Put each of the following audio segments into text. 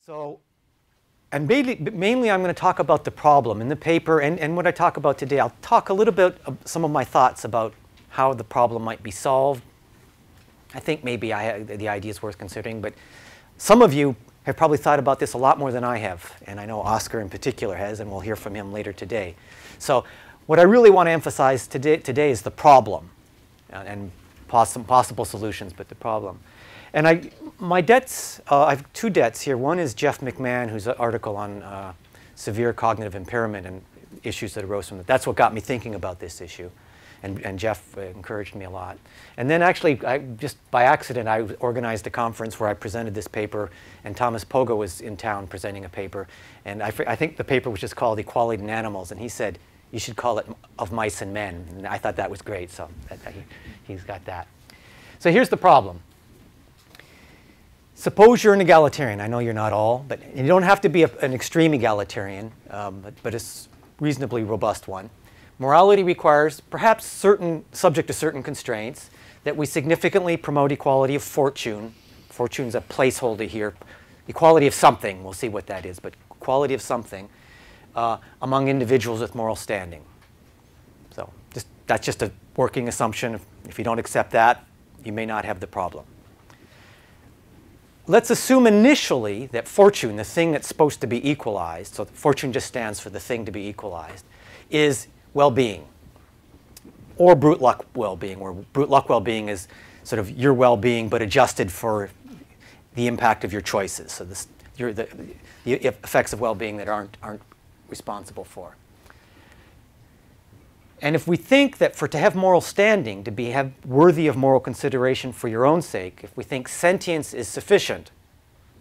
So, and mainly I'm going to talk about the problem in the paper, and what I talk about today. I'll talk a little bit of some of my thoughts about how the problem might be solved. I think maybe the idea is worth considering, but some of you have probably thought about this a lot more than I have, and I know Oscar in particular has, and we'll hear from him later today. So what I really want to emphasize today is the problem, and possible solutions, but the problem. And my debts, I have two debts here. One is Jeff McMahon, whose article on severe cognitive impairment and issues that arose from it. That's what got me thinking about this issue. And Jeff encouraged me a lot. And then actually, just by accident, I organized a conference where I presented this paper, and Thomas Pogo was in town presenting a paper. And I think the paper was just called Equality in Animals, and he said, you should call it Of Mice and Men. And I thought that was great, so he's got that. So here's the problem. Suppose you're an egalitarian. I know you're not all, but you don't have to be an extreme egalitarian, but a reasonably robust one. Morality requires, perhaps subject to certain constraints, that we significantly promote equality of fortune. Fortune's a placeholder here. Equality of something, we'll see what that is, but equality of something among individuals with moral standing. So that's just a working assumption. If you don't accept that, you may not have the problem. Let's assume initially that fortune, the thing that's supposed to be equalized, so fortune just stands for the thing to be equalized, is well-being, or brute luck well-being, where brute luck well-being is sort of your well-being but adjusted for the impact of your choices, so the effects of well-being that aren't responsible for. And if we think that to have moral standing, to be worthy of moral consideration for your own sake, if we think sentience is sufficient,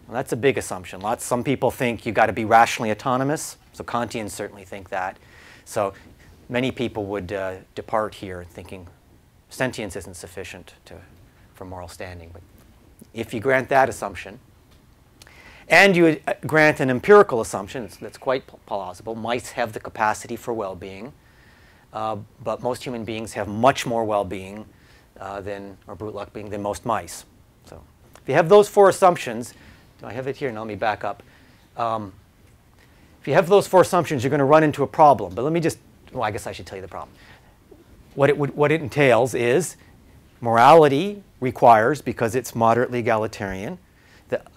well, that's a big assumption. Some people think you've got to be rationally autonomous, so Kantians certainly think that. So many people would depart here thinking sentience isn't sufficient for moral standing. But if you grant that assumption, and you grant an empirical assumption that's quite plausible, mice have the capacity for well-being, but most human beings have much more well-being or brute luck being than most mice. So if you have those four assumptions, do I have it here? No, let me back up. If you have those four assumptions, you're going to run into a problem. But let me just, well, I guess I should tell you the problem. What it entails is morality requires, because it's moderately egalitarian,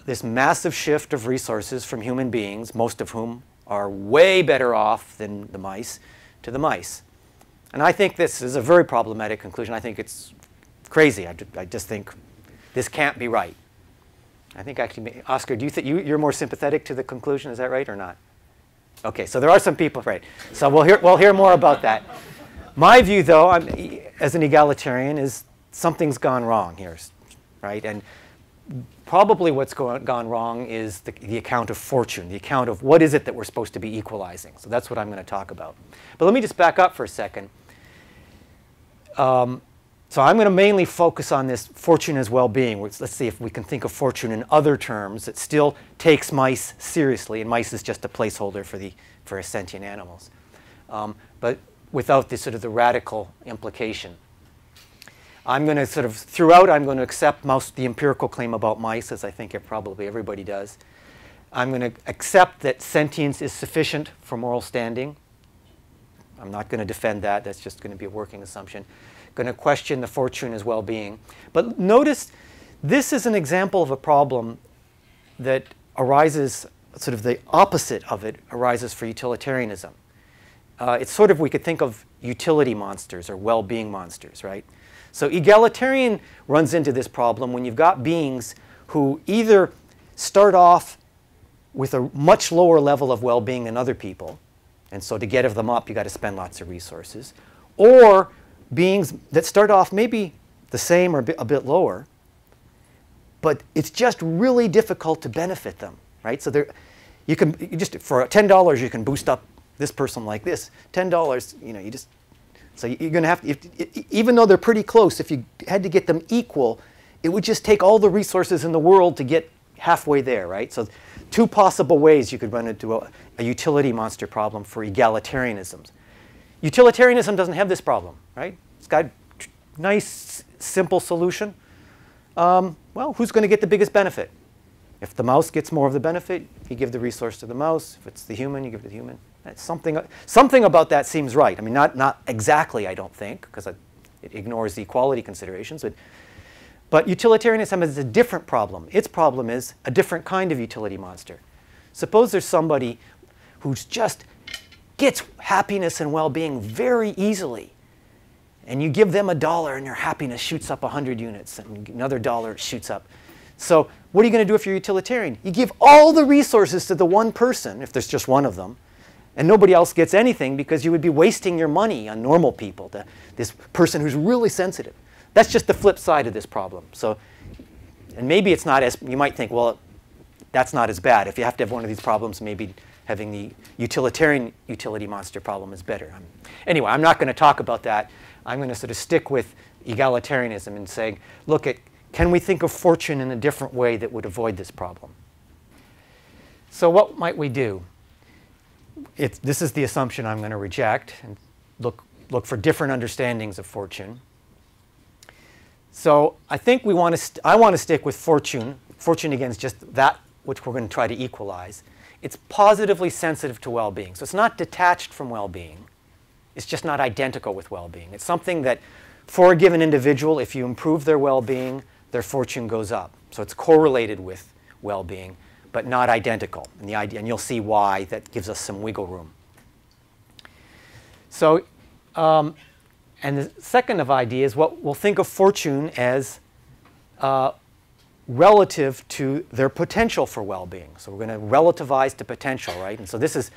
this massive shift of resources from human beings, most of whom are way better off than the mice, to the mice. And I think this is a very problematic conclusion. I think it's crazy. I just think this can't be right. I think actually, Oscar, do you think you're more sympathetic to the conclusion? Is that right or not? Okay, so there are some people, right? So we'll hear more about that. My view, though, as an egalitarian, is something's gone wrong here, right? And probably what's gone wrong is the account of fortune, the account of what is it that we're supposed to be equalizing. So that's what I'm going to talk about. But let me just back up for a second. So I'm going to mainly focus on this fortune as well-being. Let's see if we can think of fortune in other terms that still takes mice seriously, and mice is just a placeholder for sentient animals, but without this sort of the radical implication. I'm going to sort of, throughout, I'm going to accept the empirical claim about mice, as I think probably everybody does. I'm going to accept that sentience is sufficient for moral standing. I'm not going to defend that. That's just going to be a working assumption. Going to question the fortune as well-being. But notice, this is an example of a problem that arises, sort of the opposite of it arises for utilitarianism. It's sort of, we could think of utility monsters or well-being monsters, right? So egalitarian runs into this problem when you've got beings who either start off with a much lower level of well-being than other people, and so to get them up, you've got to spend lots of resources, or beings that start off maybe the same or a bit lower, but it's just really difficult to benefit them, right? So you just for $10 you can boost up this person like this. $10, you know, so you're going to have to, even though they're pretty close, if you had to get them equal, it would just take all the resources in the world to get halfway there, right? So two possible ways you could run into a utility monster problem for egalitarianism. Utilitarianism doesn't have this problem, right? It's got a nice, simple solution. Well, who's going to get the biggest benefit? If the mouse gets more of the benefit, you give the resource to the mouse. If it's the human, you give it to the human. That's something about that seems right. I mean, not exactly, I don't think, because it ignores the equality considerations. But utilitarianism is a different problem. Its problem is a different kind of utility monster. Suppose there's somebody who's just gets happiness and well-being very easily. And you give them $1 and their happiness shoots up 100 units, and another $1 shoots up. So what are you going to do if you're utilitarian? You give all the resources to the one person, if there's just one of them, and nobody else gets anything because you would be wasting your money on normal people, this person who's really sensitive. That's just the flip side of this problem. So, and maybe it's not as, you might think, well, that's not as bad. If you have to have one of these problems, maybe having the utilitarian utility monster problem is better. Anyway, I'm not going to talk about that. I'm going to sort of stick with egalitarianism and say, look at, can we think of fortune in a different way that would avoid this problem? So what might we do? This is the assumption I'm going to reject and look for different understandings of fortune. So I think I want to stick with fortune. Fortune, again, is just that which we're going to try to equalize. It's positively sensitive to well-being. So it's not detached from well-being. It's just not identical with well-being. It's something that, for a given individual, if you improve their well-being, their fortune goes up. So it's correlated with well-being, but not identical. And you'll see why that gives us some wiggle room. So, and the second of ideas, we'll think of fortune as relative to their potential for well-being. So we're going to relativize to potential, right? And so this is,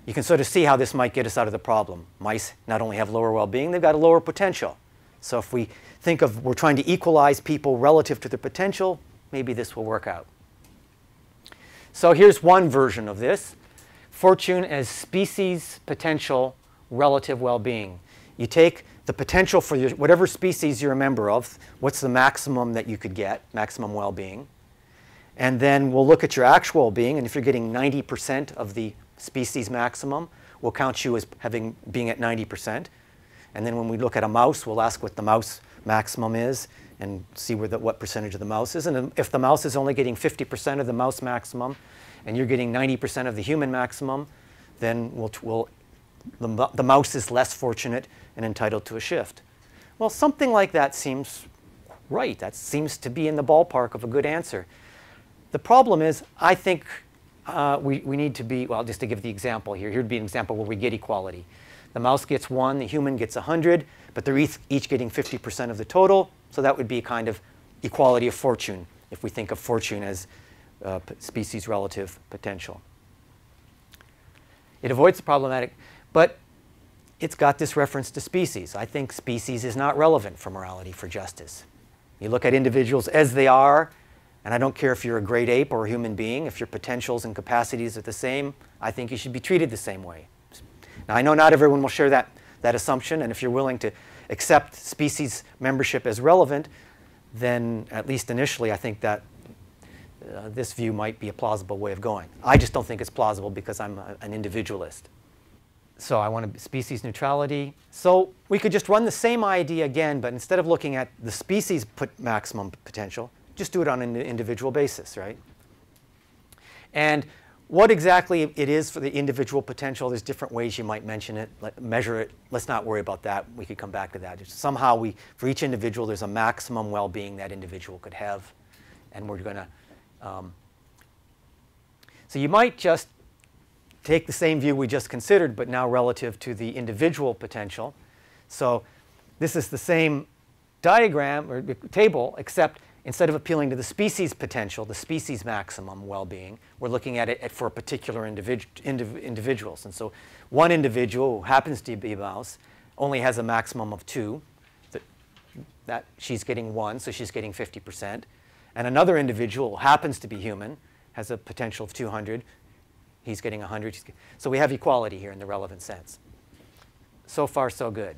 you can sort of see how this might get us out of the problem. Mice not only have lower well-being, they've got a lower potential. So if we think of, we're trying to equalize people relative to their potential, maybe this will work out. So here's one version of this. Fortune as species potential relative well-being. You take the potential for whatever species you're a member of, what's the maximum that you could get, maximum well-being, and then we'll look at your actual being, and if you're getting 90% of the species maximum, we'll count you as being at 90%. And then when we look at a mouse, we'll ask what the mouse maximum is and see what percentage of the mouse is. And if the mouse is only getting 50% of the mouse maximum and you're getting 90% of the human maximum, then the mouse is less fortunate and entitled to a shift. Well, something like that seems right. That seems to be in the ballpark of a good answer. The problem is, I think we need to be, well, just to give the example here, here'd be an example where we get equality. The mouse gets 1, the human gets 100, but they're each getting 50% of the total, so that would be a kind of equality of fortune, if we think of fortune as species relative potential. It avoids the problematic, but it's got this reference to species. I think species is not relevant for morality, for justice. You look at individuals as they are, and I don't care if you're a great ape or a human being, if your potentials and capacities are the same, I think you should be treated the same way. Now, I know not everyone will share that assumption, and if you're willing to accept species membership as relevant, then at least initially I think that this view might be a plausible way of going. I just don't think it's plausible because I'm an individualist. So I want species neutrality. So we could just run the same idea again, but instead of looking at the species maximum potential, just do it on an individual basis, right? And what exactly it is for the individual potential, there's different ways you might measure it. Let's not worry about that. We could come back to that. Somehow, for each individual, there's a maximum well-being that individual could have. And we're going to... so you might just take the same view we just considered, but now relative to the individual potential. So this is the same diagram or table, except instead of appealing to the species potential, the species maximum well-being, we're looking at it for particular individuals. And so one individual who happens to be a mouse only has a maximum of 2. That she's getting 1, so she's getting 50%. And another individual who happens to be human has a potential of 200. He's getting 100. So we have equality here in the relevant sense. So far, so good.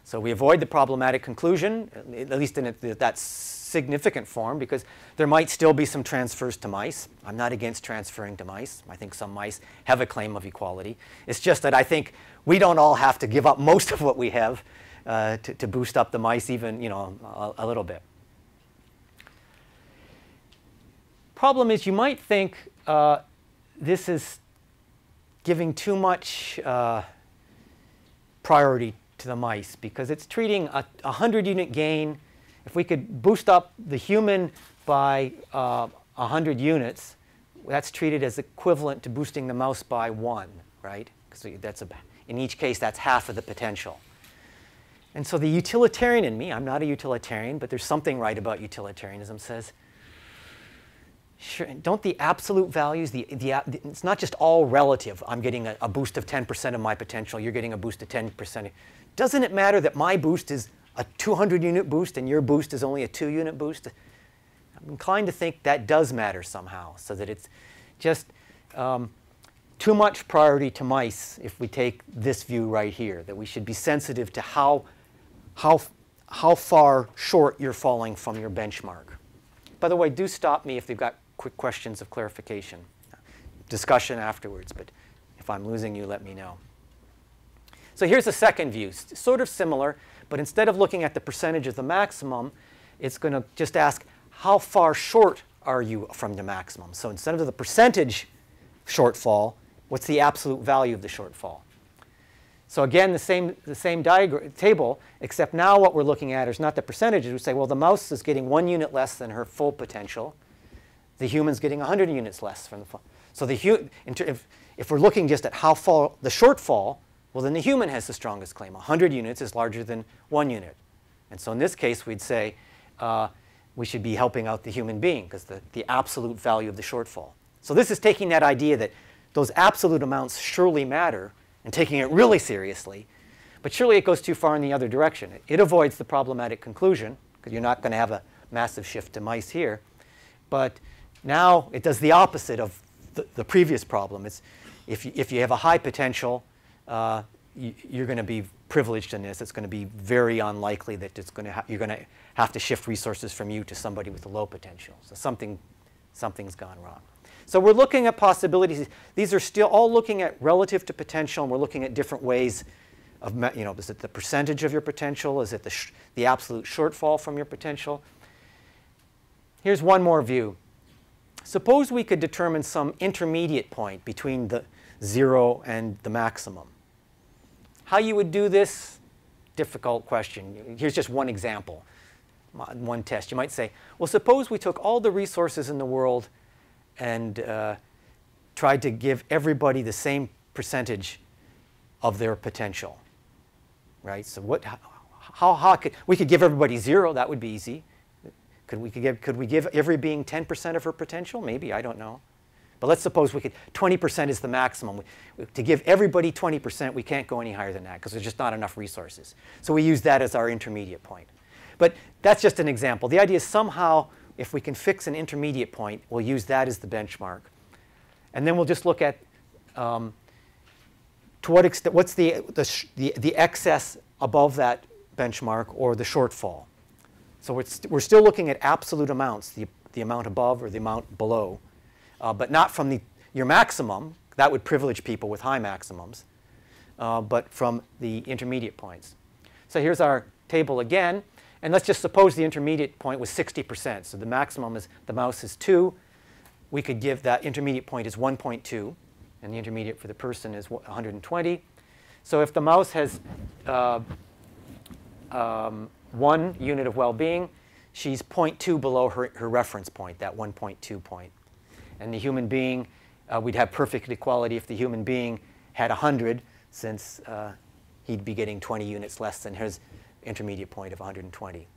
So we avoid the problematic conclusion, at least in that significant form, because there might still be some transfers to mice. I'm not against transferring to mice. I think some mice have a claim of equality. It's just that I think we don't all have to give up most of what we have to boost up the mice even, a little bit. Problem is, you might think this is giving too much priority to the mice because it's treating a 100-unit gain. If we could boost up the human by 100 units, that's treated as equivalent to boosting the mouse by 1, right? Because in each case, that's half of the potential. And so the utilitarian in me, I'm not a utilitarian, but there's something right about utilitarianism, says, sure, don't the absolute values, it's not just all relative. I'm getting a boost of 10% of my potential. You're getting a boost of 10%. Doesn't it matter that my boost is a 200-unit boost and your boost is only a 2-unit boost? I'm inclined to think that does matter somehow, so that it's just too much priority to mice if we take this view right here, that we should be sensitive to how far short you're falling from your benchmark. By the way, do stop me if you've got quick questions of clarification. Discussion afterwards, but if I'm losing you, let me know. So here's a second view, sort of similar, but instead of looking at the percentage of the maximum, it's going to just ask, how far short are you from the maximum? So instead of the percentage shortfall, what's the absolute value of the shortfall? So again, the same table, except now what we're looking at is not the percentages. We say, well, the mouse is getting 1 unit less than her full potential. The human's getting 100 units less from the full. So if we're looking just at how far the shortfall, well, then the human has the strongest claim. 100 units is larger than 1 unit. And so in this case, we'd say we should be helping out the human being because the absolute value of the shortfall. So this is taking that idea that those absolute amounts surely matter and taking it really seriously. But surely it goes too far in the other direction. It avoids the problematic conclusion because you're not going to have a massive shift to mice here. But now it does the opposite of the previous problem. It's if you have a high potential, you're going to be privileged in this. It's going to be very unlikely that you're going to have to shift resources from you to somebody with a low potential. So something's gone wrong. So we're looking at possibilities. These are still all looking at relative to potential, and we're looking at different ways of, is it the percentage of your potential? Is it the absolute shortfall from your potential? Here's one more view. Suppose we could determine some intermediate point between the 0 and the maximum. How you would do this? Difficult question. Here's just one example, one test. You might say, well, suppose we took all the resources in the world and tried to give everybody the same percentage of their potential, right? So we could give everybody 0. That would be easy. Could we give every being 10% of her potential? Maybe, I don't know. But let's suppose 20% is the maximum. To give everybody 20%, we can't go any higher than that because there's just not enough resources. So we use that as our intermediate point. But that's just an example. The idea is somehow, if we can fix an intermediate point, we'll use that as the benchmark. And then we'll just look at to what extent, what's the excess above that benchmark or the shortfall. So we're still looking at absolute amounts, the amount above or the amount below, but not from your maximum. That would privilege people with high maximums, but from the intermediate points. So here's our table again. And let's just suppose the intermediate point was 60%. So the maximum is, the mouse is 2. We could give that intermediate point is 1.2. And the intermediate for the person is 120. So if the mouse has 1 unit of well-being, she's 0.2 below her reference point, that 1.2 point. And the human being, we'd have perfect equality if the human being had 100, since he'd be getting 20 units less than his intermediate point of 120.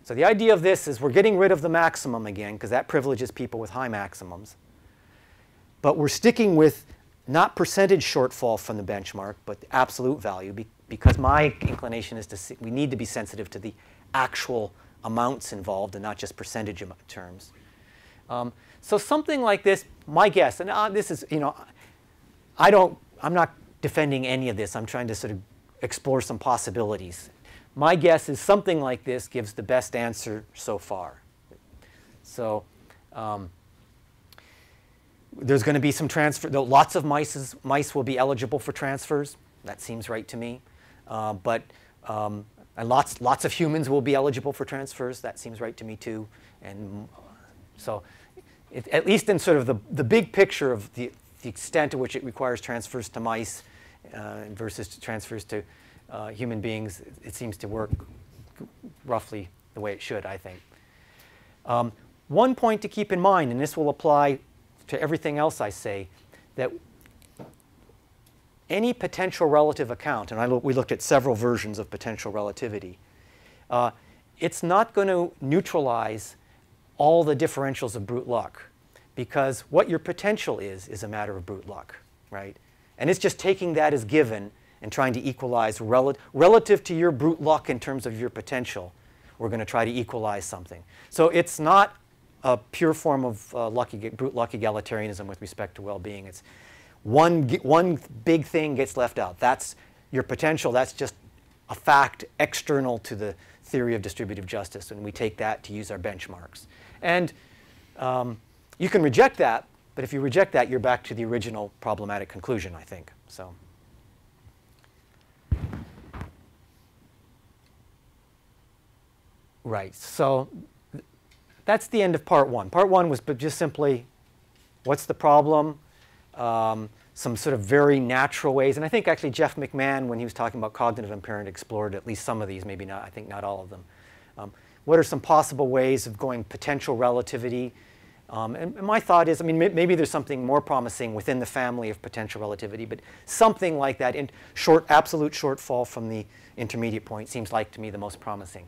So the idea of this is we're getting rid of the maximum again, because that privileges people with high maximums. But we're sticking with not percentage shortfall from the benchmark, but the absolute value, because my inclination is we need to be sensitive to the actual amounts involved and not just percentage terms. So something like this, my guess, and this is, I'm not defending any of this. I'm trying to sort of explore some possibilities. My guess is something like this gives the best answer so far. So there's going to be some transfer. Though lots of mice will be eligible for transfers. That seems right to me. And lots of humans will be eligible for transfers. That seems right to me too. And so at least in sort of the big picture of the extent to which it requires transfers to mice versus transfers to human beings, it seems to work roughly the way it should, I think. One point to keep in mind, and this will apply to everything else I say, that any potential relative account, and we looked at several versions of potential relativity, it's not going to neutralize all the differentials of brute luck, because what your potential is a matter of brute luck, right? And it's just taking that as given and trying to equalize relative to your brute luck in terms of your potential. We're going to try to equalize something. So it's not a pure form of brute luck egalitarianism with respect to well-being. It's one big thing gets left out. That's your potential. That's just a fact external to the theory of distributive justice, and we take that to use our benchmarks. And you can reject that, but if you reject that, you're back to the original problematic conclusion, I think. So. Right, so that's the end of part one. Part one was just simply, what's the problem? Some sort of very natural ways, and I think actually Jeff McMahon, when he was talking about cognitive impairment, explored at least some of these, maybe not, I think not all of them. What are some possible ways of going potential relativity? And my thought is, I mean, maybe there's something more promising within the family of potential relativity, but something like that, in absolute shortfall from the intermediate point seems like to me the most promising.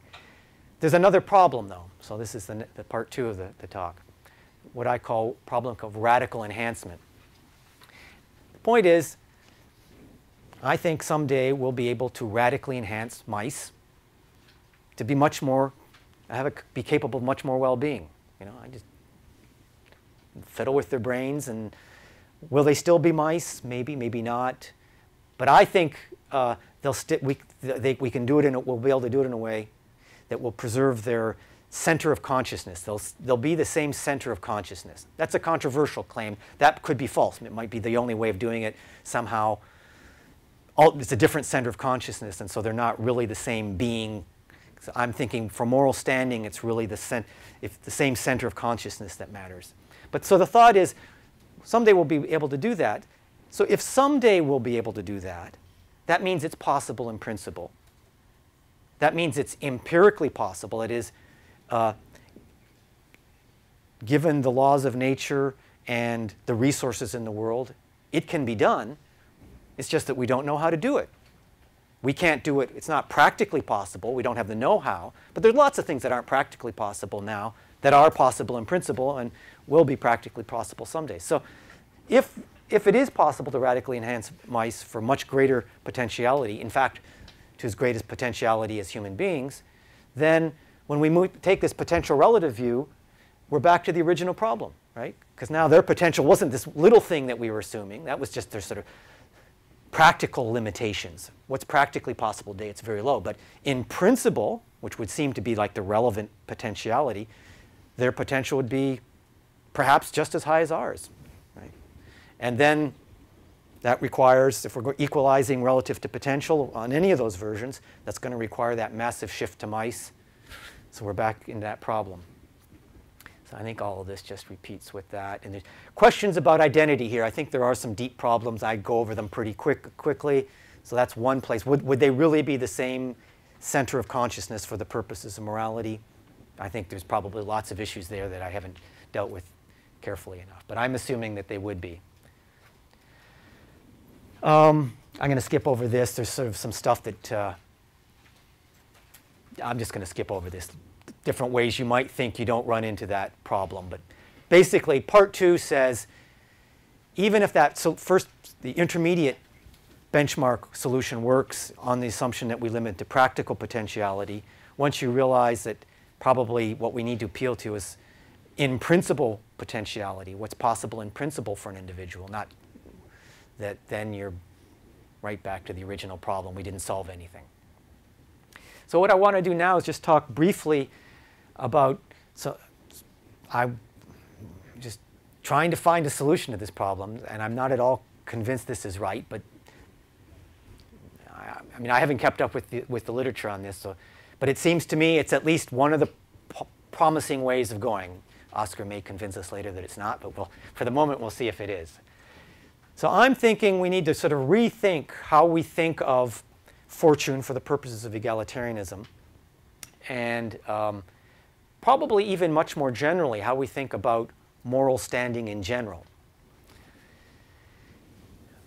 There's another problem, though. So this is the part two of the talk, what I call problem of radical enhancement. The point is, I think someday we'll be able to radically enhance mice to be much more, be capable of much more well-being. You know, I just fiddle with their brains, and will they still be mice? Maybe, maybe not. But I think we can do it we'll be able to do it in a way that will preserve their center of consciousness. They'll be the same center of consciousness. That's a controversial claim. That could be false. It might be the only way of doing it. Somehow, it's a different center of consciousness, and so they're not really the same being. So I'm thinking for moral standing, it's really the same center of consciousness that matters. But so the thought is, someday we'll be able to do that. So if someday we'll be able to do that, that means it's possible in principle. That means it's empirically possible. It is, given the laws of nature and the resources in the world, it can be done. It's just that we don't know how to do it. We can't do it. It's not practically possible. We don't have the know-how. But there's lots of things that aren't practically possible now that are possible in principle and will be practically possible someday. So if it is possible to radically enhance mice for much greater potentiality, in fact, to as great as potentiality as human beings, then when we take this potential relative view, we're back to the original problem, right? Because now their potential wasn't this little thing that we were assuming. That was just their sort of practical limitations. What's practically possible today? It's very low. But in principle, which would seem to be like the relevant potentiality, their potential would be perhaps just as high as ours, right? And then that requires, if we're equalizing relative to potential on any of those versions, that's going to require that massive shift to mice. So we're back in that problem. So I think all of this just repeats with that. And there's questions about identity here. I think there are some deep problems. I go over them pretty quickly. So that's one place. Would they really be the same center of consciousness for the purposes of morality? I think there's probably lots of issues there that I haven't dealt with carefully enough. But I'm assuming that they would be. I'm going to skip over this. There's sort of some stuff that I'm just going to skip over this. Different ways you might think you don't run into that problem. But basically, part two says, even if that, so first, the intermediate benchmark solution works on the assumption that we limit to practical potentiality. Once you realize that probably what we need to appeal to is in principle potentiality, what's possible in principle for an individual, not that then you're right back to the original problem. We didn't solve anything. So what I want to do now is just talk briefly about, so I'm just trying to find a solution to this problem, and I'm not at all convinced this is right, but I mean, I haven't kept up with the literature on this, so, but it seems to me it's at least one of the promising ways of going. Oscar may convince us later that it's not, but for the moment, we'll see if it is. So I'm thinking we need to sort of rethink how we think of fortune for the purposes of egalitarianism, and probably even much more generally, how we think about moral standing in general.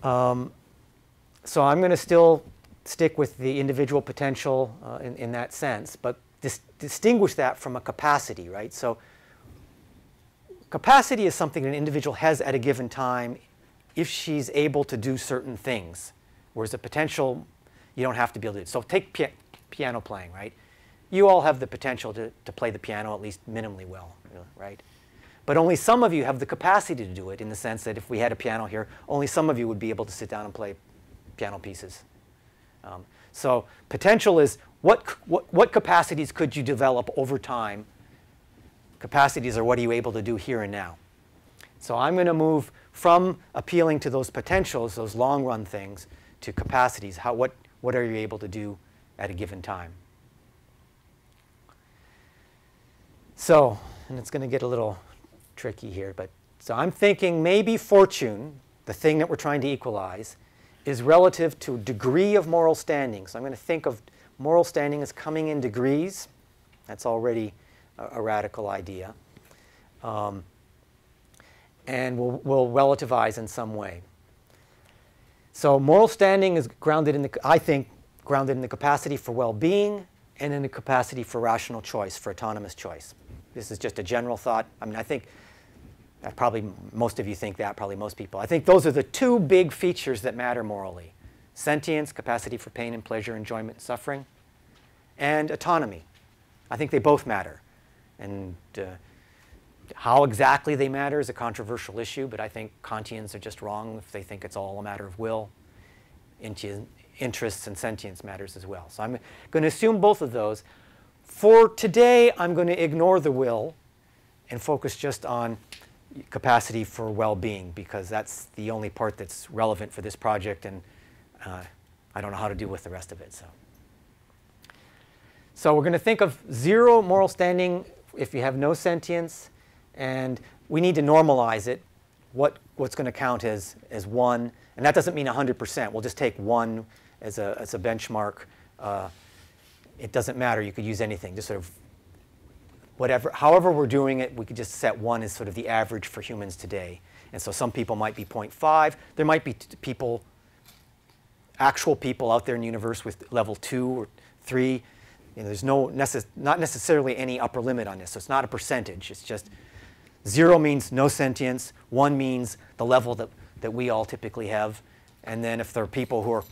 So I'm going to still stick with the individual potential in that sense, but distinguish that from a capacity, right? So capacity is something an individual has at a given time if she's able to do certain things, whereas a potential, you don't have to be able to do it. So take piano playing, right? You all have the potential to play the piano at least minimally well, right? But only some of you have the capacity to do it, in the sense that if we had a piano here, only some of you would be able to sit down and play piano pieces. So potential is what capacities could you develop over time? Capacities are what are you able to do here and now. So I'm going to move from appealing to those potentials, those long-run things, to capacities. What are you able to do at a given time? So, and it's going to get a little tricky here, but so I'm thinking maybe fortune, the thing that we're trying to equalize, is relative to degree of moral standing. So I'm going to think of moral standing as coming in degrees. That's already a radical idea. And will relativize in some way. So moral standing is grounded in I think, grounded in the capacity for well-being and in the capacity for rational choice, for autonomous choice. This is just a general thought. I mean, I think probably most of you think that, probably most people. I think those are the two big features that matter morally. Sentience, capacity for pain and pleasure, enjoyment and suffering, and autonomy. I think they both matter. And how exactly they matter is a controversial issue, but I think Kantians are just wrong if they think it's all a matter of will. Interests and sentience matters as well. So I'm going to assume both of those. For today, I'm going to ignore the will and focus just on capacity for well-being, because that's the only part that's relevant for this project, and I don't know how to deal with the rest of it. So we're going to think of zero moral standing if you have no sentience, and we need to normalize it. What's going to count as 1, and that doesn't mean 100%. We'll just take 1 as a benchmark. It doesn't matter. You could use anything, just sort of however we're doing it, we could just set 1 as sort of the average for humans today. And so some people might be 0.5. There might be actual people out there in the universe with level 2 or 3. There's not necessarily any upper limit on this. So it's not a percentage. It's just 0 means no sentience. 1 means the level that we all typically have. And then if there are people who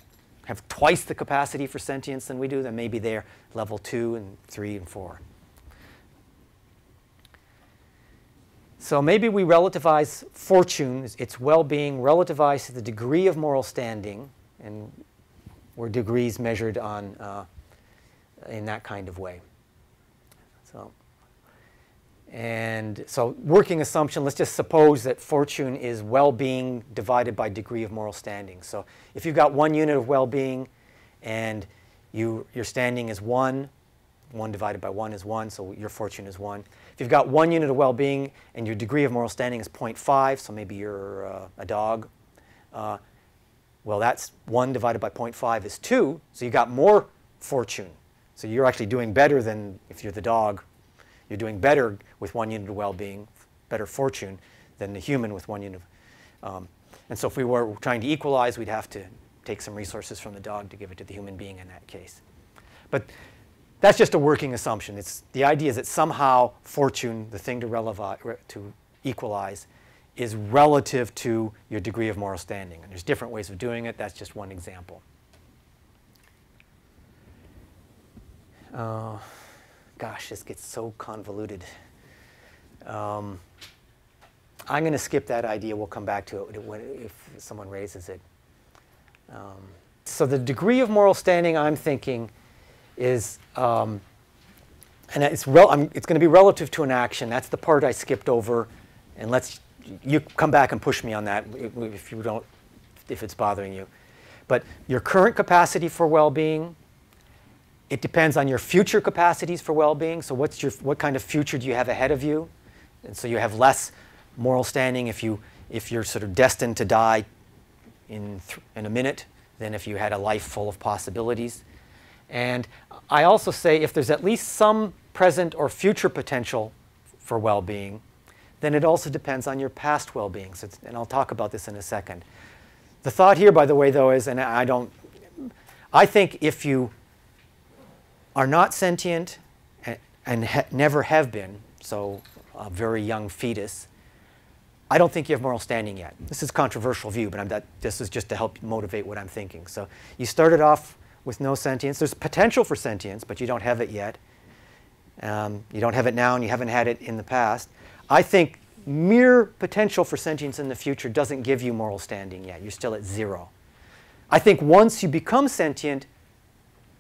have twice the capacity for sentience than we do, then maybe they're level 2 and 3 and 4. So maybe we relativize fortune, its well-being, relativize to the degree of moral standing, and where degrees measured on in that kind of way. So working assumption, let's just suppose that fortune is well-being divided by degree of moral standing. So if you've got 1 unit of well-being and your standing is 1, 1 divided by 1 is 1, so your fortune is 1. If you've got 1 unit of well-being and your degree of moral standing is 0.5, so maybe you're a dog, well, that's 1 divided by 0.5 is 2, so you got more fortune. So you're actually doing better than if you're the dog. You're doing better with 1 unit of well-being, better fortune, than the human with 1 unit. And so if we were trying to equalize, we'd have to take some resources from the dog to give it to the human being in that case. But that's just a working assumption. The idea is that somehow fortune, the thing to equalize, is relative to your degree of moral standing. And there's different ways of doing it. That's just one example. Gosh, this gets so convoluted. I'm going to skip that idea. We'll come back to it if someone raises it. So the degree of moral standing, I'm thinking, is, and it's going to be relative to an action. That's the part I skipped over. And you come back and push me on that if it's bothering you. But your current capacity for well-being, it depends on your future capacities for well-being. So what kind of future do you have ahead of you? And so you have less moral standing if you're sort of destined to die in a minute than if you had a life full of possibilities. And I also say if there's at least some present or future potential for well-being, then it also depends on your past well-being. So and I'll talk about this in a second. The thought here, by the way, though, is, and I think if you are not sentient and never have been, so a very young fetus, I don't think you have moral standing yet. This is a controversial view, but this is just to help motivate what I'm thinking. So you started off with no sentience. There's potential for sentience, but you don't have it yet. You don't have it now, and you haven't had it in the past. I think mere potential for sentience in the future doesn't give you moral standing yet. You're still at 0. I think once you become sentient,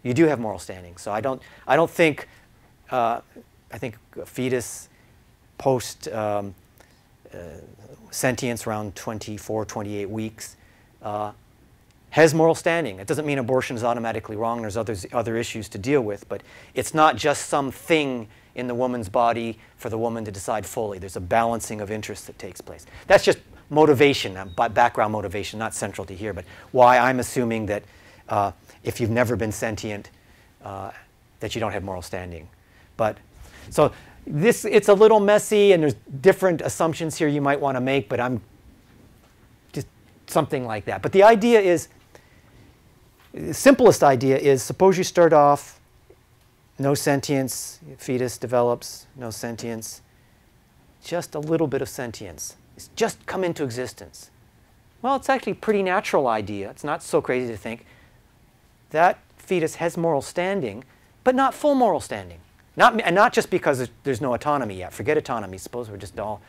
you do have moral standing. So I don't think I think a fetus post sentience around 24, 28 weeks has moral standing. It doesn't mean abortion is automatically wrong. There's other issues to deal with, but it's not just something in the woman's body for the woman to decide fully. There's a balancing of interests that takes place. That's just motivation, background motivation, not central to here, but why I'm assuming that if you've never been sentient, that you don't have moral standing. But so it's a little messy, and there's different assumptions here you might want to make, but I'm just something like that. But the idea is, the simplest idea is, suppose you start off no sentience, fetus develops, no sentience, just a little bit of sentience. It's just come into existence. Well, it's actually a pretty natural idea. It's not so crazy to think that fetus has moral standing, but not full moral standing. And not just because there's no autonomy yet. Forget autonomy. Suppose we're just all.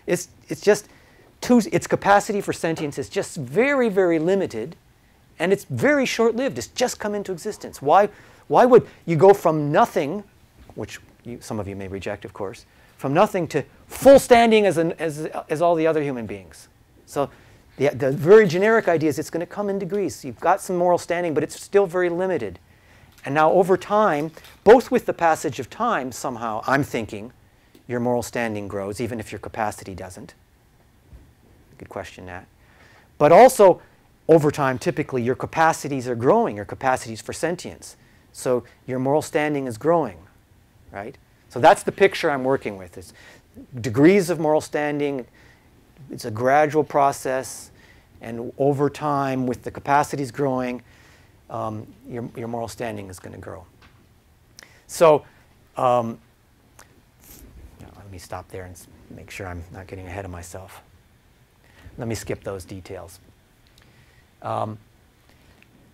It's just its capacity for sentience is just very, very limited, and it's very short-lived. It's just come into existence. Why would you go from nothing, which some of you may reject, of course, from nothing to full standing as all the other human beings? So the very generic idea is it's going to come in degrees. You've got some moral standing, but it's still very limited. And now over time, both with the passage of time, somehow, I'm thinking, your moral standing grows, even if your capacity doesn't. You could question that. But also, over time, typically, your capacities are growing, your capacities for sentience. So your moral standing is growing, right? So that's the picture I'm working with. It's degrees of moral standing. It's a gradual process. And over time, with the capacities growing, your moral standing is going to grow. So let me stop there and make sure I'm not getting ahead of myself. Let me skip those details.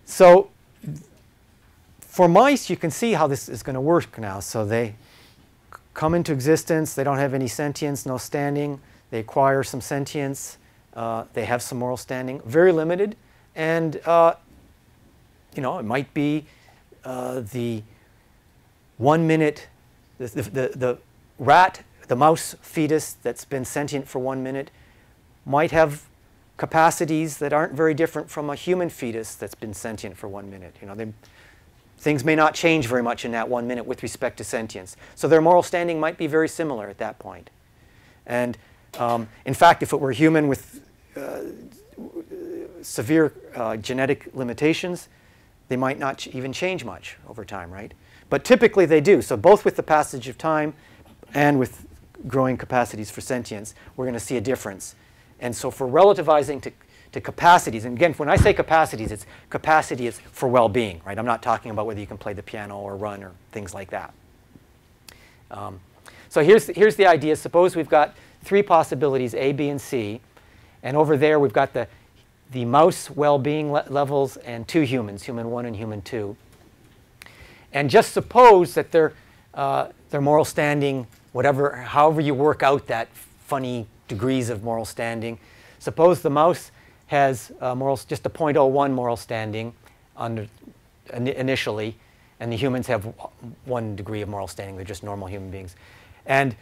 So for mice, you can see how this is going to work now. So they come into existence. They don't have any sentience, no standing. They acquire some sentience. They have some moral standing, very limited. And it might be the 1 minute, the rat, the mouse fetus that's been sentient for 1 minute might have capacities that aren't very different from a human fetus that's been sentient for 1 minute. Things may not change very much in that 1 minute with respect to sentience. So their moral standing might be very similar at that point. And in fact, if it were a human with severe genetic limitations, they might not even change much over time, right? But typically they do. So both with the passage of time and with growing capacities for sentience, we're going to see a difference. And so for relativizing to capacities, and again, when I say capacities, it's capacity is for well-being, right? I'm not talking about whether you can play the piano or run or things like that. So here's the idea. Suppose we've got 3 possibilities, A, B, and C. And over there, we've got the mouse well-being levels and 2 humans, human 1 and human 2. And just suppose that their moral standing, however you work out that funny degrees of moral standing, suppose the mouse has just a 0.01 moral standing initially, and the humans have 1 degree of moral standing. They're just normal human beings. And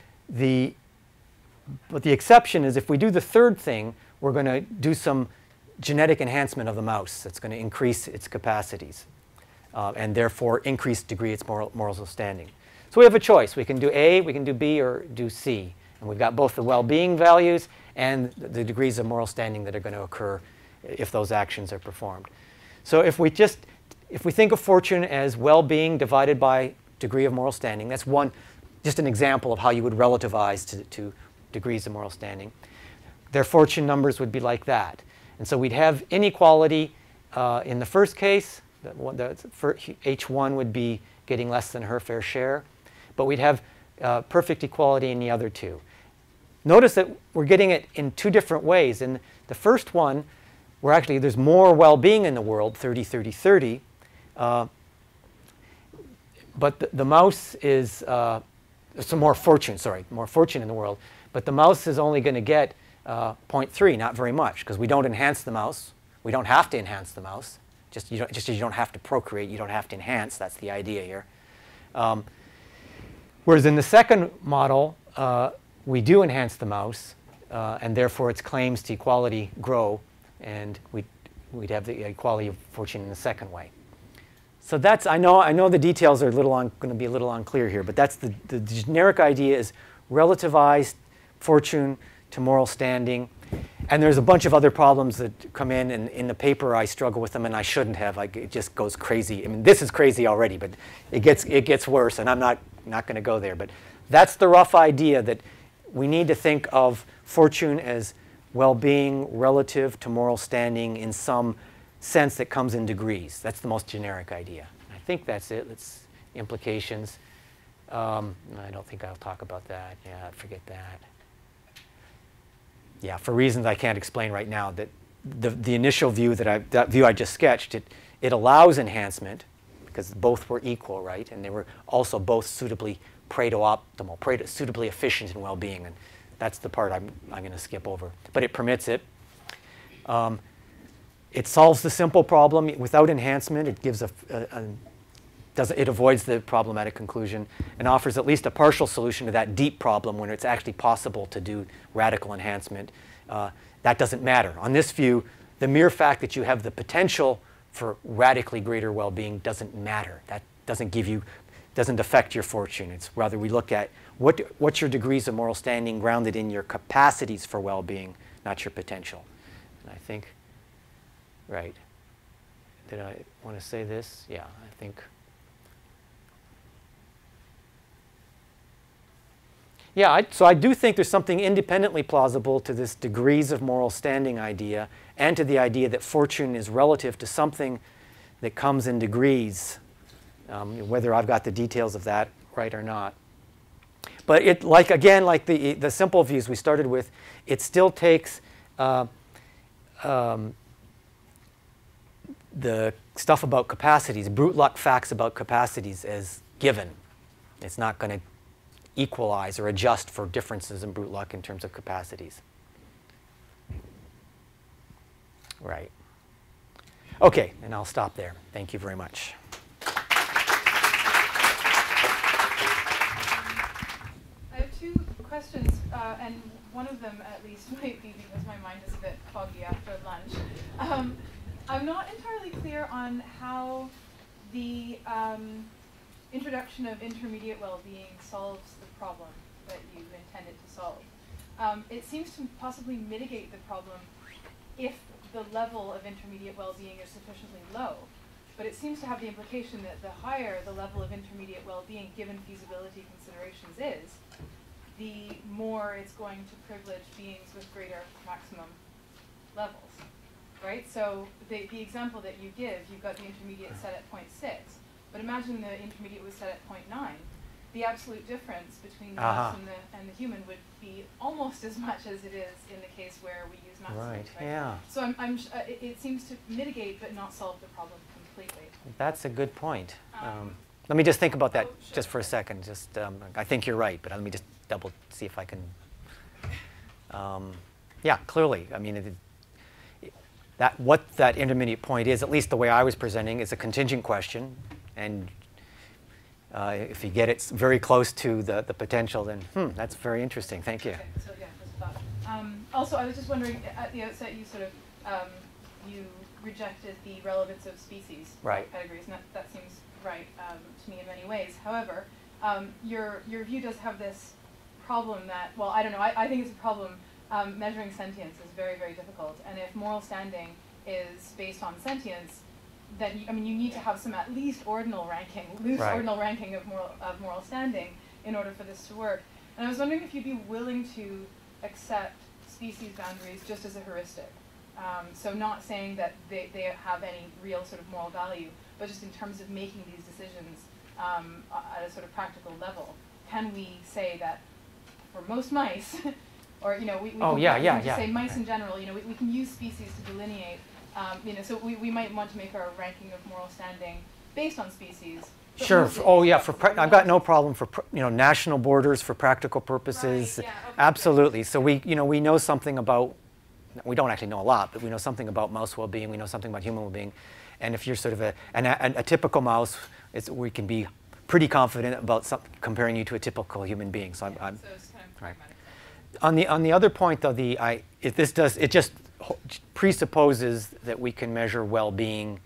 but the exception is if we do the third thing, we're going to do some genetic enhancement of the mouse that's going to increase its capacities and therefore increase degree its moral standing. So we have a choice. We can do A, we can do B, or do C. And we've got both the well-being values and the degrees of moral standing that are going to occur if those actions are performed. So if we think of fortune as well-being divided by degree of moral standing, that's just an example of how you would relativize to degrees of moral standing. Their fortune numbers would be like that. And so we'd have inequality in the first case. H1 would be getting less than her fair share. But we'd have perfect equality in the other two. Notice that we're getting it in two different ways. In the first one, there's more well-being in the world, 30, 30, 30. But the mouse is some more fortune in the world. But the mouse is only going to get 0.3, not very much, because we don't enhance the mouse. We don't have to enhance the mouse. Just as you don't have to procreate, you don't have to enhance. That's the idea here. Whereas in the second model, we do enhance the mouse, and therefore its claims to equality grow, and we'd have the equality of fortune in the second way. So that's, I know the details are going to be a little unclear here, but that's the generic idea is relativized fortune to moral standing. And there's a bunch of other problems that come in, and in the paper I struggle with them, and I shouldn't have. It just goes crazy. I mean, this is crazy already, but it gets worse, and I'm not going to go there. But that's the rough idea, that we need to think of fortune as well-being relative to moral standing in some sense that comes in degrees. That's the most generic idea. I think that's it. That's implications. I don't think I'll talk about that. Yeah, forget that. Yeah, for reasons I can't explain right now, that the initial view that view I just sketched, it allows enhancement because both were equal, right? And they were also both suitably Pareto-optimal, suitably efficient in well-being, and that's the part I'm going to skip over. But it permits it. It solves the simple problem without enhancement. It gives it avoids the problematic conclusion and offers at least a partial solution to that deep problem when it's actually possible to do radical enhancement. That doesn't matter. On this view, the mere fact that you have the potential for radically greater well-being doesn't matter. That doesn't affect your fortune. It's rather we look at what's your degrees of moral standing grounded in your capacities for well-being, not your potential. And I think, right. Did I want to say this? Yeah, I think. Yeah, so I do think there's something independently plausible to this degrees of moral standing idea and to the idea that fortune is relative to something that comes in degrees, whether I've got the details of that right or not. But it, like the simple views we started with, it still takes the stuff about capacities, brute luck facts about capacities as given. It's not going to equalize or adjust for differences in brute luck in terms of capacities. Right. Okay, and I'll stop there. Thank you very much. I have two questions, and one of them at least might be because my mind is a bit foggy after lunch. I'm not entirely clear on how the introduction of intermediate well-being solves the problem that you intended to solve. It seems to possibly mitigate the problem if the level of intermediate well-being is sufficiently low. But it seems to have the implication that the higher the level of intermediate well-being given feasibility considerations is, the more it's going to privilege beings with greater maximum levels, right? So the example that you give, you've got the intermediate set at 0.6, but imagine the intermediate was set at 0.9. The absolute difference between the mouse and the human would be almost as much as it is in the case where we use maximums. Right, yeah. So it seems to mitigate but not solve the problem completely. That's a good point. Let me just think about that sure. just for a second. I think you're right, but let me just see if I can. Yeah, clearly. I mean, what that intermediate point is, at least the way I was presenting, is a contingent question. And if you get it very close to the potential, then that's very interesting. Thank you. Okay, so yeah, that's that. Also, I was just wondering, at the outset, you sort of you rejected the relevance of species pedigrees, and that seems right to me in many ways. However, your view does have this problem that, well, I don't know, I think it's a problem. Measuring sentience is very, very difficult. And if moral standing is based on sentience, then, I mean, you need to have some at least ordinal ranking, loose ordinal ranking of moral standing in order for this to work. And I was wondering if you'd be willing to accept species boundaries just as a heuristic. So not saying that they have any real sort of moral value, but just in terms of making these decisions at a sort of practical level. Can we say that for most mice, or we can say mice in general, we can use species to delineate, so we might want to make our ranking of moral standing based on species. Sure. I've got no problem for national borders for practical purposes. Right, yeah, okay, absolutely. So we know something about. We don't actually know a lot, but we know something about mouse well-being. We know something about human well-being, and if you're sort of a typical mouse, we can be pretty confident about comparing you to a typical human being. So so it's kind of pragmatic. On the other point, though, it just presupposes that we can measure well-being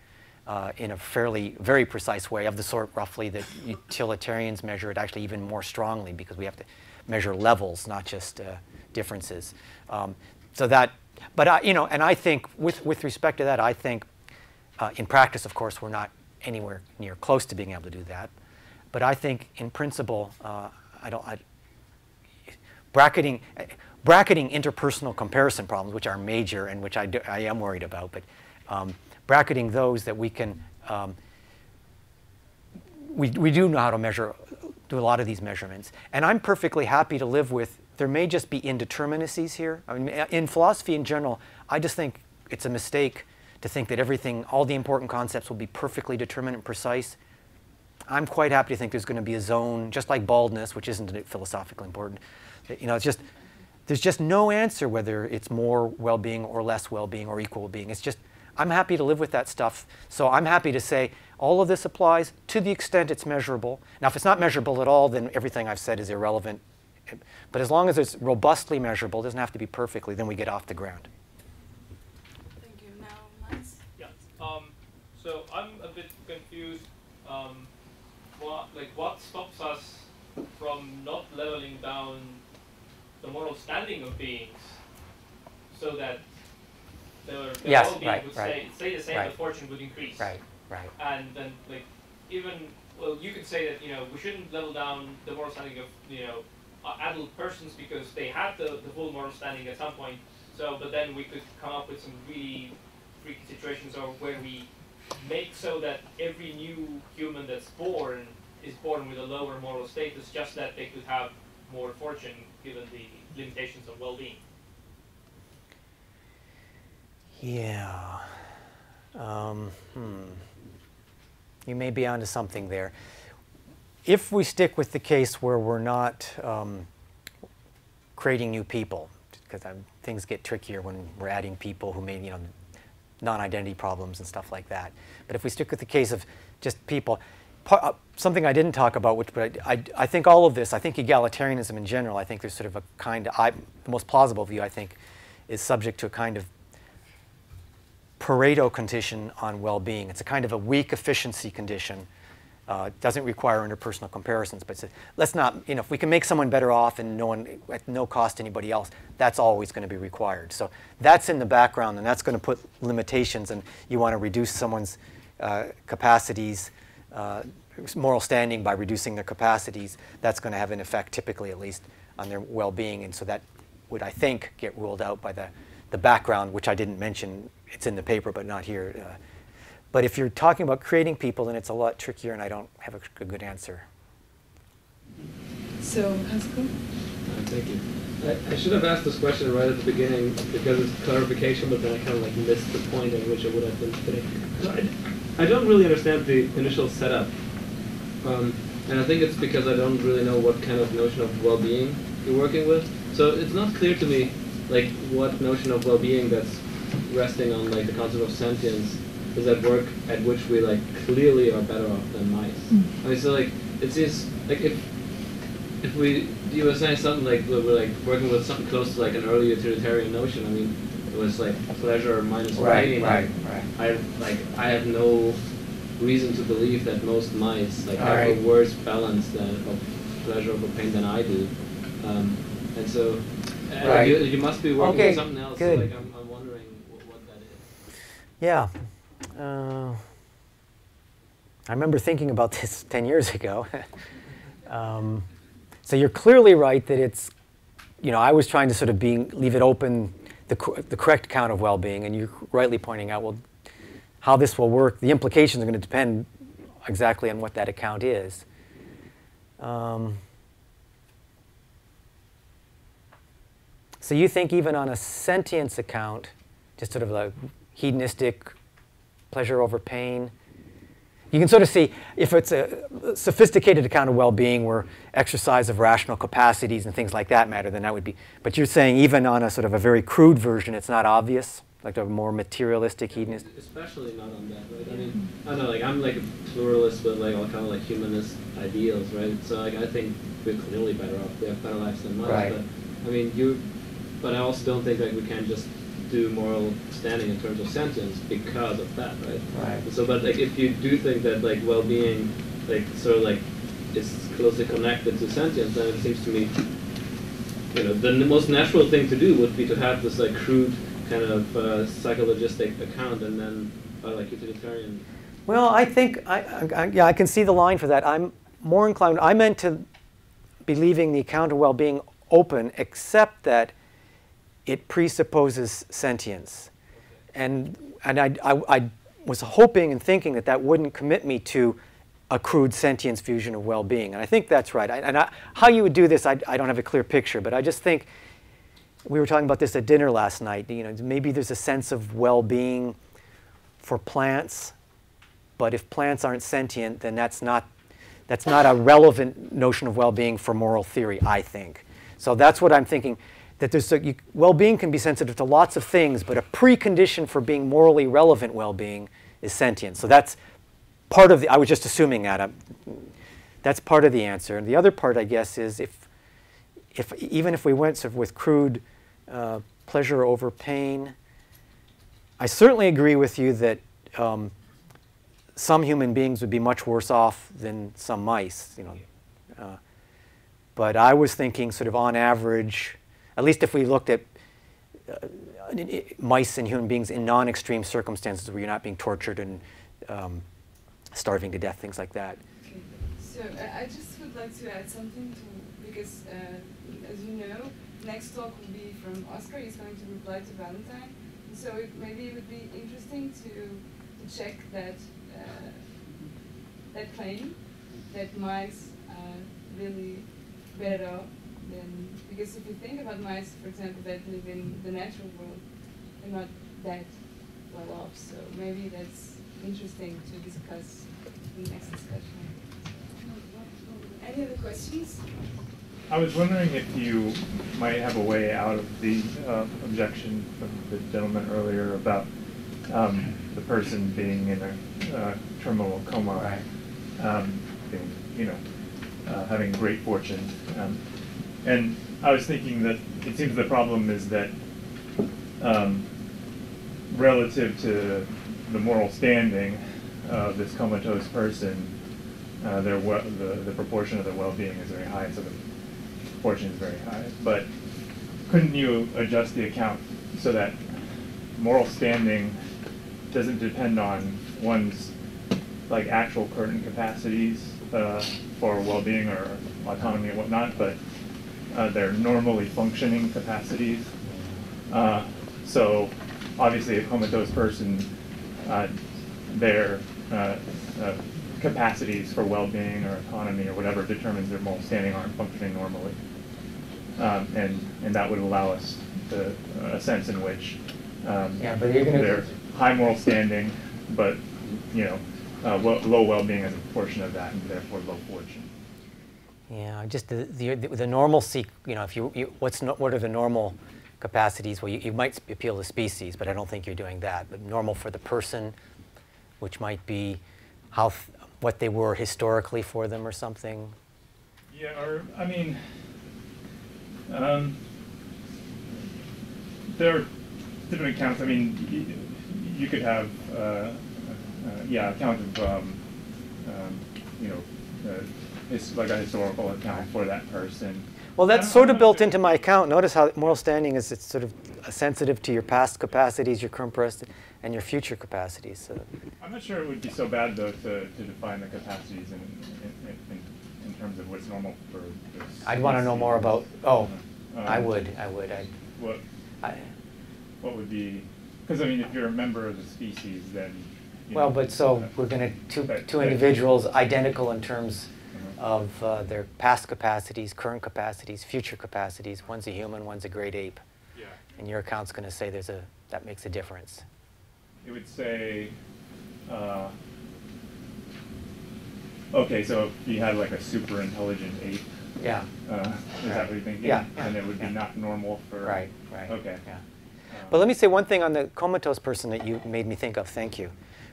in a very precise way, of the sort roughly that utilitarians measure it actually even more strongly, because we have to measure levels, not just differences. But I think with respect to that, I think in practice, of course, we're not anywhere near close to being able to do that. But I think in principle, bracketing interpersonal comparison problems, which are major and which I am worried about, but bracketing those that we can, we do know how to do a lot of these measurements. And I'm perfectly happy to live with, there may just be indeterminacies here. I mean, in philosophy in general, I just think it's a mistake to think that all the important concepts will be perfectly determinate and precise. I'm quite happy to think there's going to be a zone, just like baldness, which isn't philosophically important. There's just no answer whether it's more well-being or less well-being or equal well-being. It's just, I'm happy to live with that stuff. So I'm happy to say all of this applies to the extent it's measurable. Now, if it's not measurable at all, then everything I've said is irrelevant. But as long as it's robustly measurable, it doesn't have to be perfectly, then we get off the ground. Thank you. Now, Lance? Yeah. So I'm a bit confused. What stops us from not leveling down the moral standing of beings so that their well-being would stay the same, but fortune would increase? Right. And then, you could say that we shouldn't level down the moral standing of adult persons because they had the full moral standing at some point. So, but then we could come up with some really freaky situations, or where we make so that every new human that's born is born with a lower moral status, just that they could have more fortune given the limitations of well-being. Yeah. You may be onto something there. If we stick with the case where we're not creating new people, because things get trickier when we're adding people who may, non-identity problems and stuff like that. But if we stick with the case of just people, something I didn't talk about, but I think all of this, I think egalitarianism in general, I think there's sort of a kind of, the most plausible view, I think, is subject to a kind of Pareto condition on well-being. It's a kind of a weak efficiency condition. It doesn't require interpersonal comparisons, but let's not, if we can make someone better off and at no cost to anybody else, that's always going to be required. So that's in the background, and that's going to put limitations, and you want to reduce someone's capacities, moral standing by reducing their capacities. That's going to have an effect, typically at least, on their well-being, and so that would, I think, get ruled out by the background, which I didn't mention. It's in the paper, but not here. But if you're talking about creating people, then it's a lot trickier, and I don't have a good answer. So, Haskell? Thank you. I should have asked this question right at the beginning because it's clarification, but then I kind of missed the point at which it would have been fitting. So I don't really understand the initial setup, and I think it's because I don't really know what kind of notion of well-being you're working with. So it's not clear to me what notion of well-being that's resting on the concept of sentience is at work at which we clearly are better off than mice. I mean, so it seems if you were saying something we're working with something close to an early utilitarian notion. I mean, it was pleasure minus pain. Right. I have no reason to believe that most mice have a worse balance of pleasure over pain than I do. And so Right. you must be working Okay, on something else. good. So, like, I'm wondering what that is. Yeah. I remember thinking about this 10 years ago. So you're clearly right that it's, I was trying to sort of leave it open, the correct account of well-being, and you're rightly pointing out, well, how this will work, the implications are going to depend exactly on what that account is. So you think even on a sentience account, just sort of a hedonistic pleasure over pain, you can sort of see if it's a sophisticated account of well-being where exercise of rational capacities and things like that matter, then that would be, but you're saying even on a sort of a very crude version, it's not obvious, like a more materialistic hedonist? Especially not on that, right? I mean, I don't know, like, I'm like a pluralist with like all kind of like humanist ideals, right? So like, I think we're clearly better off, we have better lives than most, Right. But I mean, but I also don't think like we can just do moral standing in terms of sentience because of that, right? Right. So, but like, if you do think that like well-being, like sort of like is closely connected to sentience, then it seems to me, the most natural thing to do would be to have this like crude kind of psychologistic account, and then like utilitarian. Well, I think, I can see the line for that. I'm more inclined, I meant to be leaving the account of well-being open, except that it presupposes sentience. And I was hoping and thinking that that wouldn't commit me to a crude sentience fusion of well-being. And I think that's right. How you would do this, I don't have a clear picture, but I just think, we were talking about this at dinner last night, maybe there's a sense of well-being for plants, but if plants aren't sentient, then that's not a relevant notion of well-being for moral theory, I think. So that's what I'm thinking, that well-being can be sensitive to lots of things, but a precondition for being morally relevant well-being is sentience. So that's part of I was just assuming that. That's part of the answer. And the other part, I guess, is even if we went sort of with crude pleasure over pain, I certainly agree with you that some human beings would be much worse off than some mice. But I was thinking sort of on average, at least if we looked at mice and human beings in non-extreme circumstances where you're not being tortured and starving to death, things like that. Okay. So I just would like to add something because as you know, next talk will be from Oscar. He's going to reply to Vallentyne. And so maybe it would be interesting to check that that claim that mice are really better off than, because if you think about mice, for example, that live in the natural world, they're not that well off. So maybe that's interesting to discuss in the next discussion. Any other questions? I was wondering if you might have a way out of the objection from the gentleman earlier about the person being in a terminal coma, right. Having great fortune. And I was thinking that it seems the problem is that relative to the moral standing of this comatose person, the proportion of their well-being is very high, so the proportion is very high. But couldn't you adjust the account so that moral standing doesn't depend on one's like actual pertinent capacities for well-being or autonomy and whatnot, but their normally functioning capacities? So obviously a comatose person, their capacities for well-being or autonomy or whatever determines their moral standing aren't functioning normally. And that would allow us a sense in which they're high moral standing, but low well-being as a proportion of that, and therefore low fortune. Yeah, just the normal what are the normal capacities? Well, you might appeal to species, but I don't think you're doing that. But normal for the person, which might be what they were historically for them or something. Yeah, or I mean, there are different accounts. I mean, you could have account of Right. like a historical account for that person. Well, that's sort of built into my account. Notice how moral standing is, it's sort of sensitive to your past capacities, your current present, and your future capacities. So. I'm not sure it would be so bad, though, to define the capacities in terms of what's normal for this. I'd want to know more about, oh, I would. What would be, because I mean, if you're a member of the species, then. Well, but so we're going to, two individuals identical in terms of their past capacities, current capacities, future capacities. One's a human, one's a great ape. Yeah. And your account's going to say that makes a difference. It would say, okay, so if you had like a super intelligent ape. Yeah. Is that what you're thinking? Yeah. And it would be not normal for. Right. Okay. Yeah. But let me say one thing on the comatose person that you made me think of, thank you,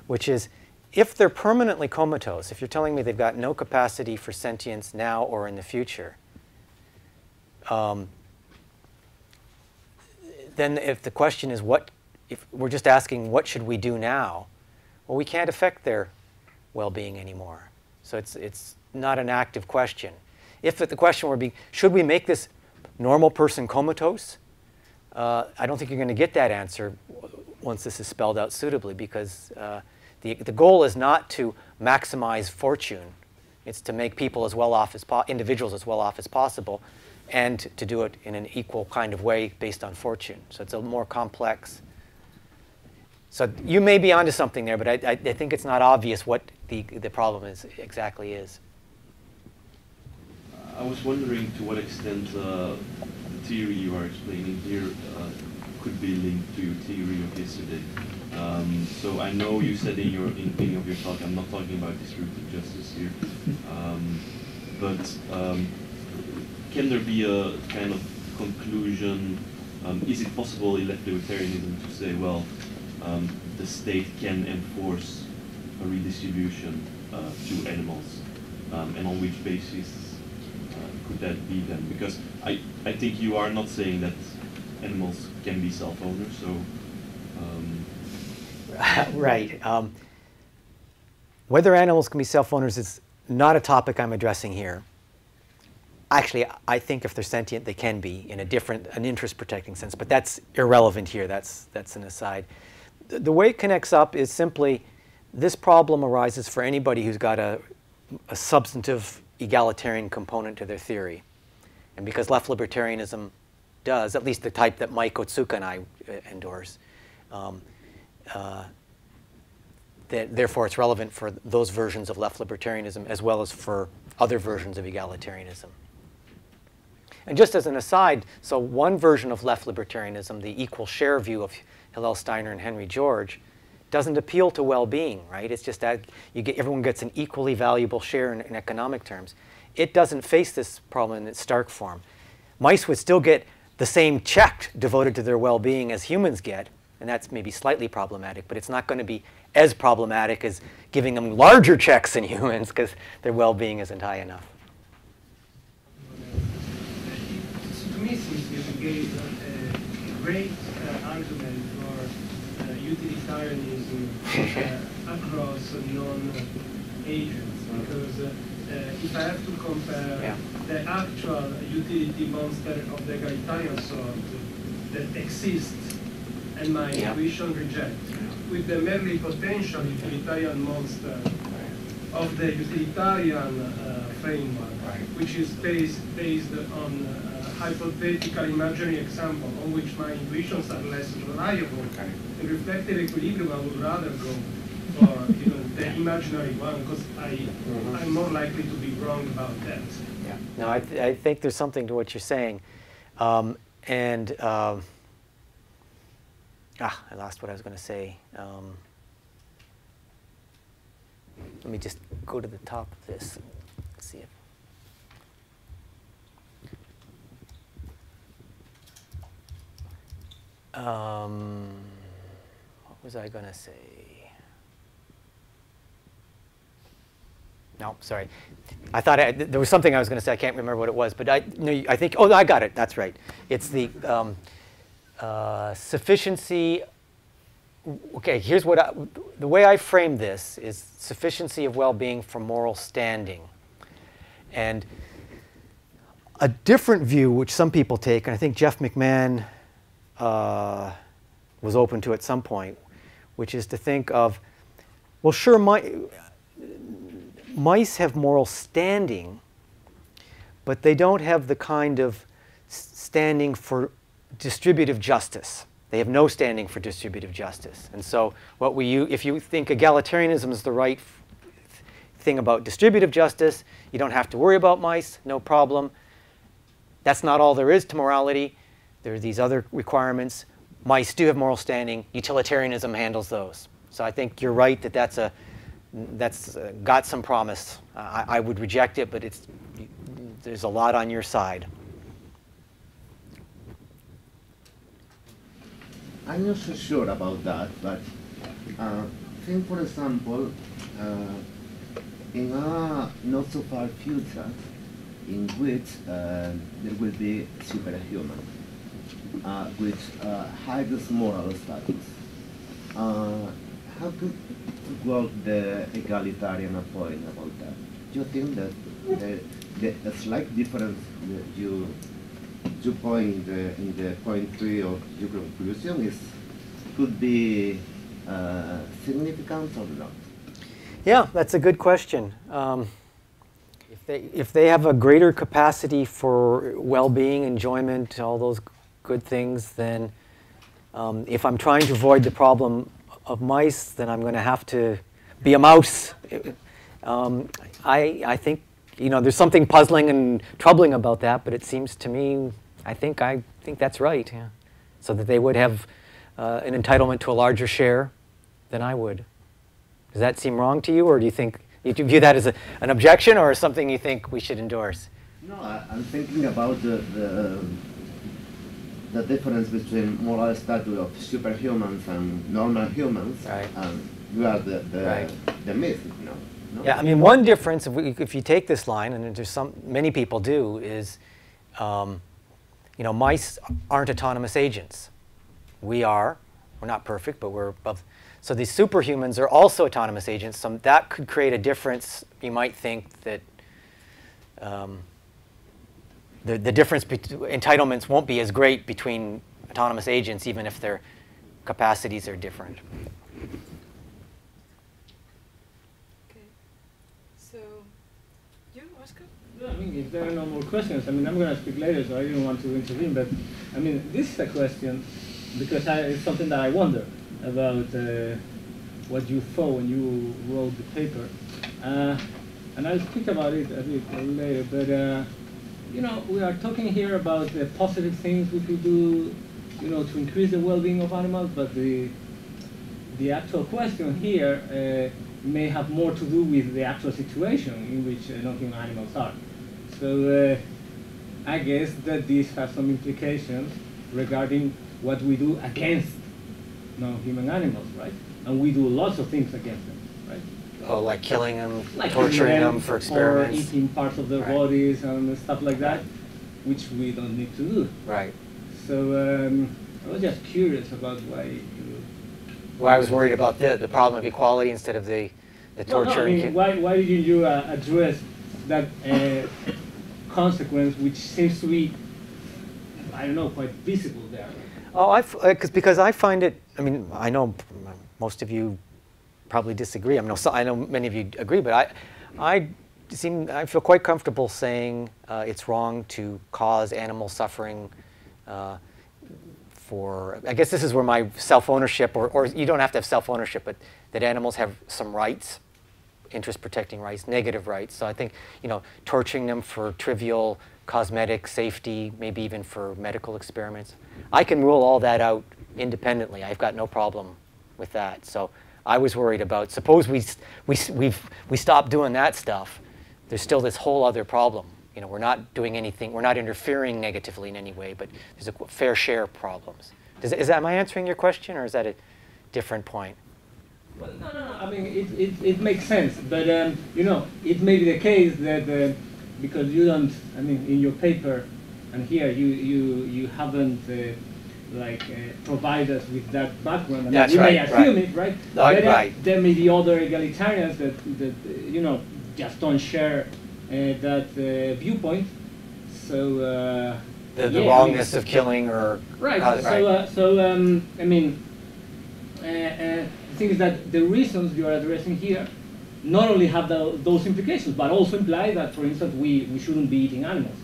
which is if they're permanently comatose, if you're telling me they've got no capacity for sentience now or in the future, then if the question is if we're just asking what should we do now, well, we can't affect their well-being anymore. So it's not an active question. If the question were should we make this normal person comatose? I don't think you're going to get that answer once this is spelled out suitably, because the goal is not to maximize fortune. It's to make people as well off as individuals as well off as possible, and to do it in an equal kind of way based on fortune. So it's a more complex. So you may be onto something there, but I think it's not obvious what the problem exactly is. I was wondering to what extent the theory you are explaining here could be linked to your theory of yesterday. So I know you said in the beginning of your talk, I'm not talking about distributive justice here, but can there be a kind of conclusion? Is it possible in left libertarianism to say, well, the state can enforce a redistribution to animals, and on which basis could that be then? Because I think you are not saying that animals can be self-owners, so. Right. Whether animals can be self-owners is not a topic I'm addressing here. Actually, I think if they're sentient, they can be in an interest-protecting sense, but that's irrelevant here. That's an aside. The way it connects up is simply this problem arises for anybody who's got a substantive egalitarian component to their theory. And because left libertarianism does, at least the type that Mike Otsuka and I endorse, therefore it's relevant for those versions of left libertarianism as well as for other versions of egalitarianism. And just as an aside, so one version of left libertarianism, the equal share view of Hillel Steiner and Henry George, doesn't appeal to well-being, right? It's just that everyone gets an equally valuable share in economic terms. It doesn't face this problem in its stark form. Mice would still get the same check devoted to their well-being as humans get, and that's maybe slightly problematic, but it's not going to be as problematic as giving them larger checks than humans because their well-being isn't high enough. To me, it seems you gave a great argument for utilitarianism across non-agents, because if I have to compare the actual utility monster of the egalitarian sort that exists and my intuition rejects, with the merely potential utilitarian monster of the utilitarian framework, which is based on hypothetical imaginary example on which my intuitions are less reliable. In reflective equilibrium, I would rather go for the imaginary one, because I'm more likely to be wrong about that. Yeah. No, I think there's something to what you're saying. I lost what I was going to say. Let me just go to the top of this. See it. What was I going to say? No, sorry. I thought there was something I was going to say. I can't remember what it was, but I think. Oh, I got it. That's right. It's the sufficiency. Okay, here's what the way I frame this is sufficiency of well-being for moral standing, and a different view, which some people take, and I think Jeff McMahon was open to at some point, which is to think of, well, sure, mice have moral standing, but they don't have the kind of standing for distributive justice. They have no standing for distributive justice. And so if you think egalitarianism is the right thing about distributive justice, you don't have to worry about mice, no problem. That's not all there is to morality. There are these other requirements. Mice do have moral standing. Utilitarianism handles those. So I think you're right that that's got some promise. I would reject it, but there's a lot on your side. I'm not so sure about that, but think, for example, in a not so far future in which there will be superhuman, which hides moral status. How could work the egalitarian point about that? Do you think that the slight difference that you point in the point 3 of your conclusion could be significant or not? Yeah, that's a good question. If they have a greater capacity for well-being, enjoyment, all those good things, then if I'm trying to avoid the problem of mice, then I'm going to have to be a mouse. I think there's something puzzling and troubling about that, but it seems to me, I think that's right. Yeah. So that they would have an entitlement to a larger share than I would. Does that seem wrong to you, or do you think you view that as an objection, or something you think we should endorse? No, I'm thinking about the difference between moral status of superhumans and normal humans. Right. And you are the myth, no? Yeah, I mean, one difference, if you take this line, and there's many people do, is mice aren't autonomous agents. We are. We're not perfect, but we're above. So these superhumans are also autonomous agents. So that could create a difference. You might think that the difference between entitlements won't be as great between autonomous agents, even if their capacities are different. Okay. So, you, Oscar? No, I mean, if there are no more questions, I mean, I'm going to speak later, so I didn't want to intervene. But I mean, this is a question because it's something that I wonder about what you thought when you wrote the paper, and I'll speak about it a bit later. But we are talking here about the positive things we could do, to increase the well-being of animals. But the actual question here may have more to do with the actual situation in which non-human animals are. So I guess that this has some implications regarding what we do against non-human animals, right? And we do lots of things against them, right? Oh, like killing them, like torturing them for experiments. Or eating parts of their bodies and stuff like that, which we don't need to do. Right. So I was just curious about why you... Well, I was worried about the problem of equality instead of the torture. No, I mean, why didn't you address that consequence, which seems to be, I don't know, quite visible there? Oh, because I find it. I mean, I know most of you probably disagree. I know many of you agree, but I feel quite comfortable saying it's wrong to cause animal suffering. I guess this is where my self-ownership, or you don't have to have self-ownership, but that animals have some rights, interest-protecting rights, negative rights. So I think torturing them for trivial cosmetic safety, maybe even for medical experiments, I can rule all that out independently. I've got no problem with that. So I was worried about, suppose we stop doing that stuff, there's still this whole other problem. We're not doing anything, we're not interfering negatively in any way, but there's a fair share of problems. Am I answering your question, or is that a different point? Well, no. I mean, it makes sense, but it may be the case that because you don't, I mean, in your paper and here you haven't provide us with that background. And that's we right, may assume it, right? Right. There may be other egalitarians that just don't share that viewpoint. The yeah, wrongness of killing or right. right. I mean, the thing is that the reasons you are addressing here not only have those implications, but also imply that, for instance, we shouldn't be eating animals.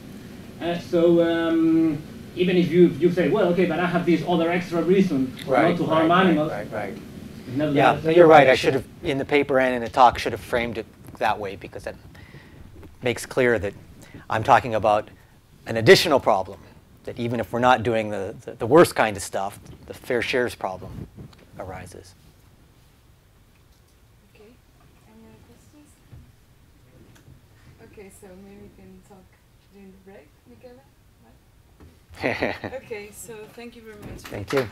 Even if you say, well, okay, but I have this other extra reason not to harm animals. Right. Yeah, no, you're right. I should have, in the paper and in the talk, should have framed it that way, because that makes clear that I'm talking about an additional problem, that even if we're not doing the worst kind of stuff, the fair shares problem arises. Okay, any other questions? Okay, so maybe we can talk during the break, Michele? Right? Okay, so thank you very much. Thank you.